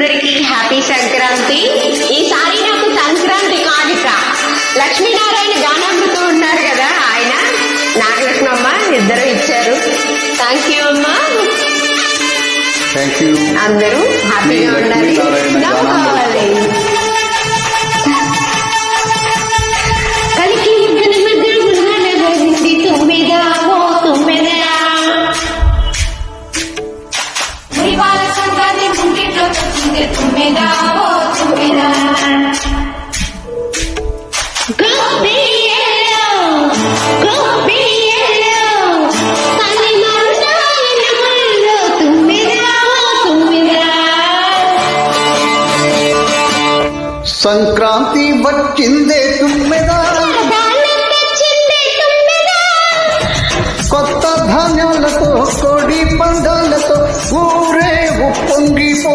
అందరికీ హ్యాపీ సంక్రాంతి. ఈసారి నాకు సంక్రాంతి కానుక లక్ష్మీనారాయణ గానామృతం ఉన్నారు కదా, ఆయన నాగలక్ష్మమ్మ ఇద్దరు ఇచ్చారు. థ్యాంక్ యూ అమ్మా. అందరూ హ్యాపీగా ఉండాలి. నవ్వుకోవాలి. కలికి తుమ్మిదా ఓ తుమ్మిదా సంక్రాంతి ముంగిట్లో వచ్చింది తుమ్మిదా ఓ తుమ్మిదా సంక్రాంతి వచ్చిందే తుమ్మెదా, కొత్త ధాన్యాలతో కోడి పందాలతో ఊరే ఉప్పొంగిపో